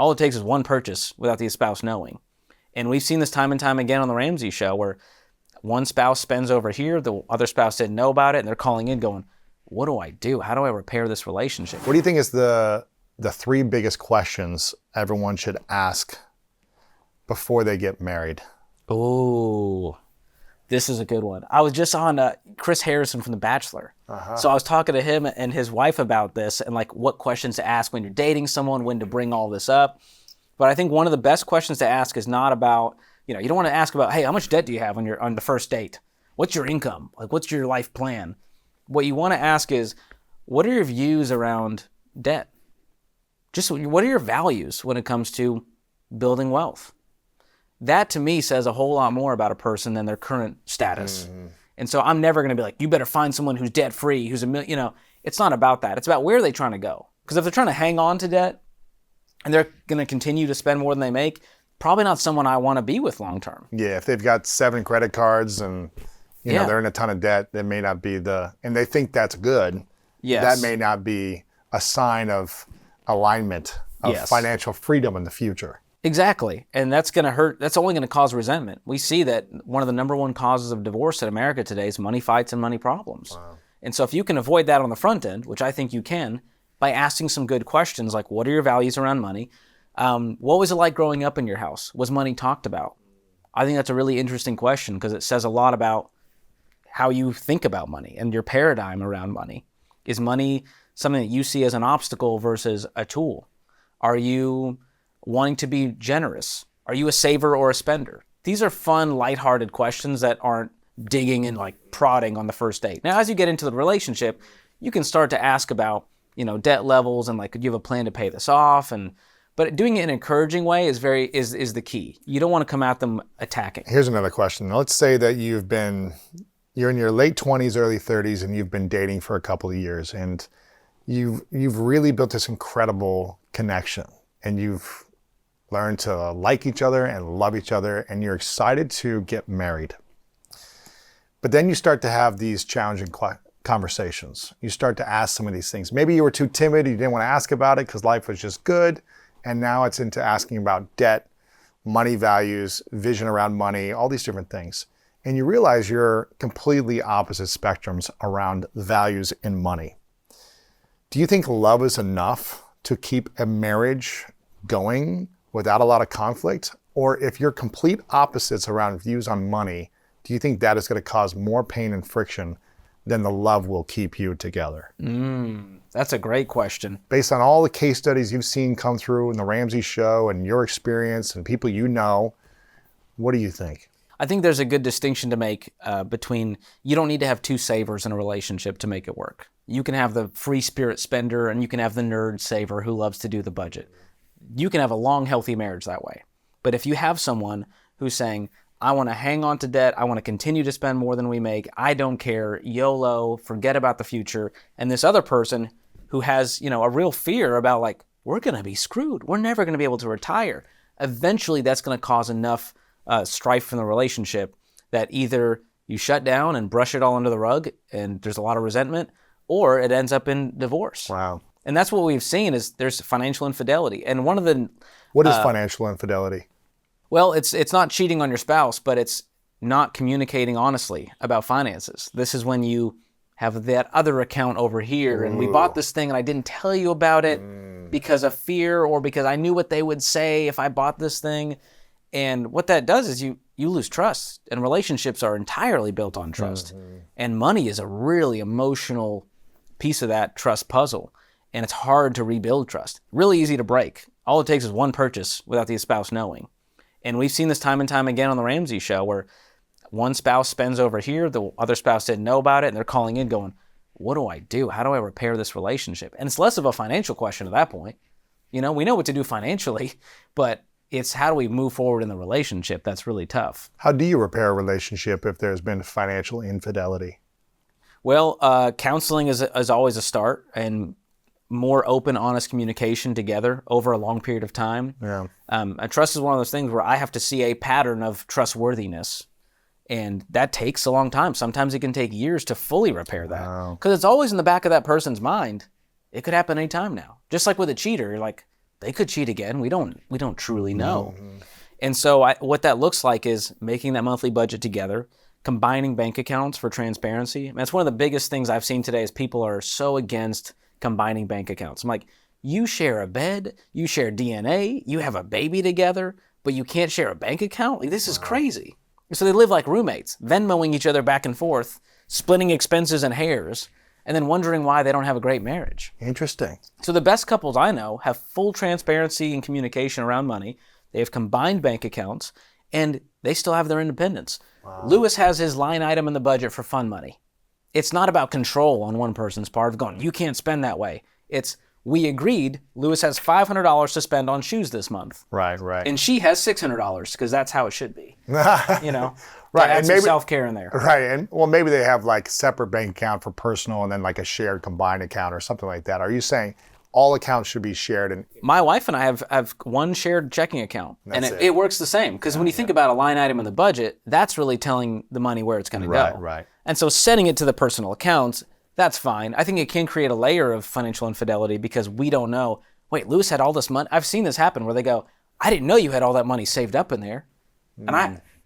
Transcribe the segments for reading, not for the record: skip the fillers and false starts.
All it takes is one purchase without the spouse knowing. And we've seen this time and time again on the Ramsey show where one spouse spends over here, the other spouse didn't know about it, and they're calling in going, what do I do? How do I repair this relationship? What do you think is the 3 biggest questions everyone should ask before they get married? Oh, this is a good one. I was just on Chris Harrison from The Bachelor. So I was talking to him and his wife about this and like what questions to ask when you're dating someone, when to bring all this up. But I think one of the best questions to ask is not about, you don't want to ask about, hey, how much debt do you have on the first date? What's your income? Like, what's your life plan? What you want to ask is, what are your views around debt? Just what are your values when it comes to building wealth? That to me says a whole lot more about a person than their current status. Mm-hmm. And so I'm never going to be like, you better find someone who's debt free, who's it's not about that. It's about where are they trying to go? Because if they're trying to hang on to debt and they're going to continue to spend more than they make, probably not someone I want to be with long term. Yeah, if they've got 7 credit cards and they're in a ton of debt, that may not be and they think that's good. Yes. That may not be a sign of alignment of financial freedom in the future. Exactly. And that's going to hurt. That's only going to cause resentment. We see that one of the number one causes of divorce in America today is money fights and money problems. Wow. And so if you can avoid that on the front end, which I think you can, by asking some good questions like, what are your values around money? What was it like growing up in your house? Was money talked about? I think that's a really interesting question because it says a lot about how you think about money and your paradigm around money. Is money something that you see as an obstacle versus a tool? Are you wanting to be generous? Are you a saver or a spender? These are fun, lighthearted questions that aren't digging and like prodding on the first date. Now, as you get into the relationship, you can start to ask about, debt levels and like, do you have a plan to pay this off? But doing it in an encouraging way is the key. You don't want to come at them attacking. Here's another question. Let's say that you're in your late 20s, early 30s, and you've been dating for a couple of years, and you've really built this incredible connection, and you've learned to like each other and love each other, and you're excited to get married. But then you start to have these challenging conversations. You start to ask some of these things. Maybe you were too timid, you didn't want to ask about it because life was just good, and now it's into asking about debt, money values, vision around money, all these different things. And you realize you're completely opposite spectrums around values in money. Do you think love is enough to keep a marriage going without a lot of conflict? Or if you're complete opposites around views on money, do you think that is going to cause more pain and friction than the love will keep you together? That's a great question. Based on all the case studies you've seen come through in the Ramsey show and your experience and people what do you think? I think there's a good distinction to make between you don't need to have 2 savers in a relationship to make it work. You can have the free spirit spender and you can have the nerd saver who loves to do the budget. You can have a long, healthy marriage that way. But if you have someone who's saying, I want to hang on to debt, I want to continue to spend more than we make, I don't care, YOLO, forget about the future, and this other person who has, a real fear about like, we're going to be screwed, we're never going to be able to retire, eventually that's going to cause enough strife in the relationship that either you shut down and brush it all under the rug and there's a lot of resentment, or it ends up in divorce. Wow. And that's what we've seen is there's financial infidelity. And one of the... What is financial infidelity? Well, it's not cheating on your spouse, but it's not communicating honestly about finances. This is when you have that other account over here and we bought this thing and I didn't tell you about it because of fear or because I knew what they would say if I bought this thing. And what that does is you lose trust, and relationships are entirely built on trust. And money is a really emotional piece of that trust puzzle. And it's hard to rebuild trust. Really easy to break. All it takes is one purchase without the spouse knowing. And we've seen this time and time again on the Ramsey show where one spouse spends over here, the other spouse didn't know about it, and they're calling in going, what do I do? How do I repair this relationship? And it's less of a financial question at that point. We know what to do financially, but it's how do we move forward in the relationship that's really tough. How do you repair a relationship if there's been financial infidelity? Well, counseling is always a start, and more open, honest communication together over a long period of time. Yeah. And trust is one of those things where I have to see a pattern of trustworthiness, and that takes a long time. Sometimes it can take years to fully repair that because it's always in the back of that person's mind. It could happen anytime now. Just like with a cheater, you're like, They could cheat again. We don't truly know. And so what that looks like is making that monthly budget together, combining bank accounts for transparency. And that's one of the biggest things I've seen today is people are so against combining bank accounts. I'm like, you share a bed, you share DNA, you have a baby together, but you can't share a bank account? Like, this is crazy. So they live like roommates, Venmoing each other back and forth, splitting expenses and hairs, and then wondering why they don't have a great marriage. Interesting. So the best couples I know have full transparency and communication around money. They have combined bank accounts, and they still have their independence. Wow. Lewis has his line item in the budget for fun money. It's not about control on one person's part of going, you can't spend that way. It's, we agreed Lewis has $500 to spend on shoes this month. Right. And she has $600 because that's how it should be. You know? Right. Add some self-care in there. Right. And well, maybe they have like separate bank account for personal and then like a shared combined account or something like that. Are you saying all accounts should be shared? And my wife and I have one shared checking account, and it works the same. Because when you think about a line item in the budget, that's really telling the money where it's going to go. Right. And so setting it to the personal accounts, that's fine. I think it can create a layer of financial infidelity because we don't know, wait, Lewis had all this money. I've seen this happen where they go, I didn't know you had all that money saved up in there.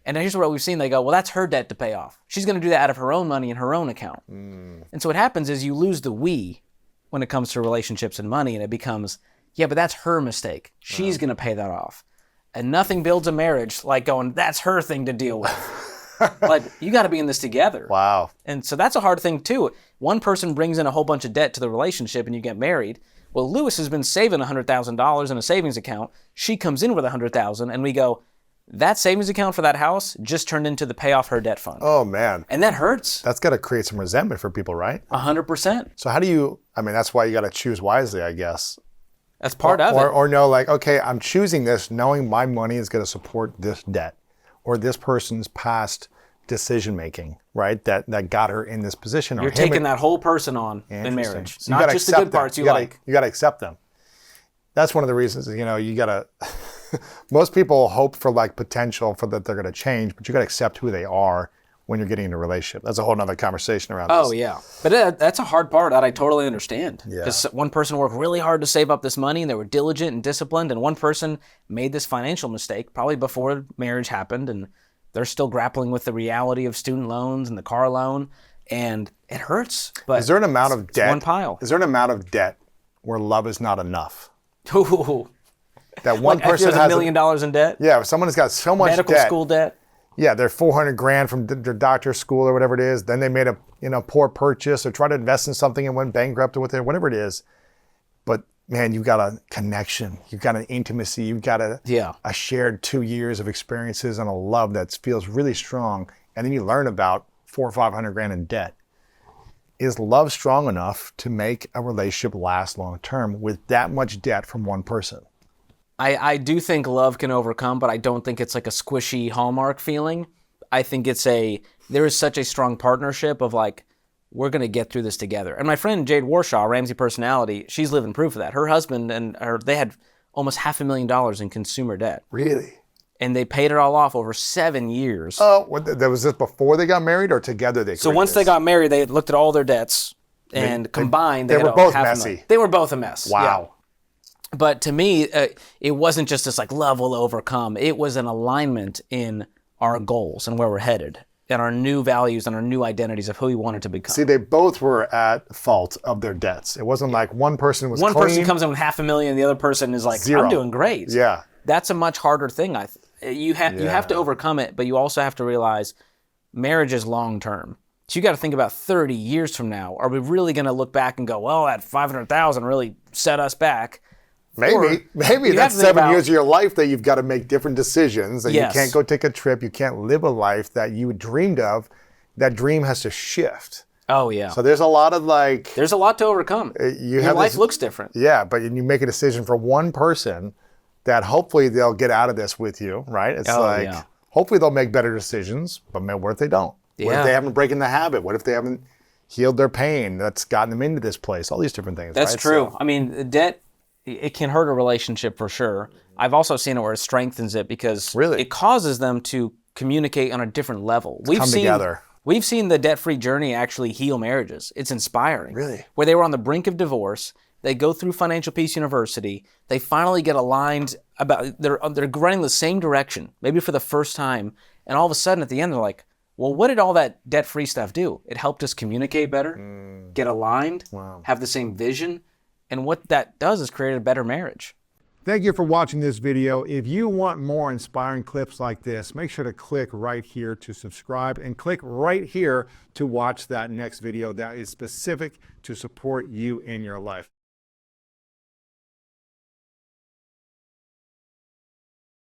And here's what we've seen. They go, well, that's her debt to pay off. She's going to do that out of her own money in her own account. And so what happens is you lose the we when it comes to relationships and money, and it becomes, yeah, but that's her mistake. She's going to pay that off. And nothing builds a marriage like going, that's her thing to deal with. Like, you got to be in this together. Wow. And so that's a hard thing too. One person brings in a whole bunch of debt to the relationship and you get married. Well, Lewis has been saving $100,000 in a savings account. She comes in with $100,000 and we go, that savings account for that house just turned into the pay off her debt fund. Oh, man. And that hurts. That's got to create some resentment for people, right? 100%. So how do you, that's why you got to choose wisely, I guess. That's part of it. Or know, like, okay, I'm choosing this knowing my money is going to support this debt or this person's past decision-making, right? That got her in this position. You're taking that whole person on in marriage. So not just the good parts you like. You got to accept them. That's one of the reasons, you got to, most people hope for like potential for that they're going to change, but you got to accept who they are when you're getting in a relationship. That's a whole nother conversation around this. Oh, yeah. But that's a hard part that I totally understand. Because one person worked really hard to save up this money and they were diligent and disciplined, and one person made this financial mistake probably before marriage happened, and they're still grappling with the reality of student loans and the car loan, and it hurts. But is there an amount of debt? One pile. Is there an amount of debt where love is not enough? Ooh. That one person has $1 million in debt? Yeah, if someone has got so much medical debt. School debt. Yeah, they're $400,000 from their doctor's school or whatever it is. Then they made a poor purchase or tried to invest in something and went bankrupt with it, whatever it is. But man, you've got a connection, you've got an intimacy, you've got a shared 2 years of experiences and a love that feels really strong. And then you learn about $400,000 or $500,000 in debt. Is love strong enough to make a relationship last long term with that much debt from one person? I do think love can overcome, but I don't think it's like a squishy Hallmark feeling. I think there is such a strong partnership of like, we're going to get through this together. And my friend Jade Warshaw, Ramsey personality, she's living proof of that. Her husband they had almost $500,000 in consumer debt. Really? And they paid it all off over 7 years. Oh, was this before they got married or together? So once they got married, they looked at all their debts and combined. They were both messy. They were both a mess. Wow. Yeah. But to me, it wasn't just this like love will overcome. It was an alignment in our goals and where we're headed and our new values and our new identities of who we wanted to become. See, they both were at fault of their debts. It wasn't like one person was One clean. person comes in with $500,000, the other person is like, Zero. I'm doing great. Yeah. That's a much harder thing. You have to overcome it, but you also have to realize marriage is long term. So you got to think about 30 years from now. Are we really going to look back and go, well, that $500,000 really set us back? Maybe that's 7 years of your life that you've got to make different decisions. That you can't go take a trip. You can't live a life that you dreamed of. That dream has to shift. Oh, yeah. So there's a lot of like... There's a lot to overcome. Your life looks different. Yeah, but you make a decision for one person that hopefully they'll get out of this with you, right? It's hopefully they'll make better decisions, but man, what if they don't? Yeah. What if they haven't broken the habit? What if they haven't healed their pain that's gotten them into this place? All these different things, That's right? true. So, I mean, debt, it can hurt a relationship for sure. I've also seen it where it strengthens it because it causes them to communicate on a different level. Come together. We've seen the debt-free journey actually heal marriages. It's inspiring. Really? Where they were on the brink of divorce, They go through Financial Peace University. They finally get aligned about, they're running the same direction, maybe for the first time. And all of a sudden at the end, they're like, well, what did all that debt-free stuff do? It helped us communicate better, get aligned, have the same vision. And what that does is create a better marriage. Thank you for watching this video. If you want more inspiring clips like this, make sure to click right here to subscribe and click right here to watch that next video that is specific to support you in your life.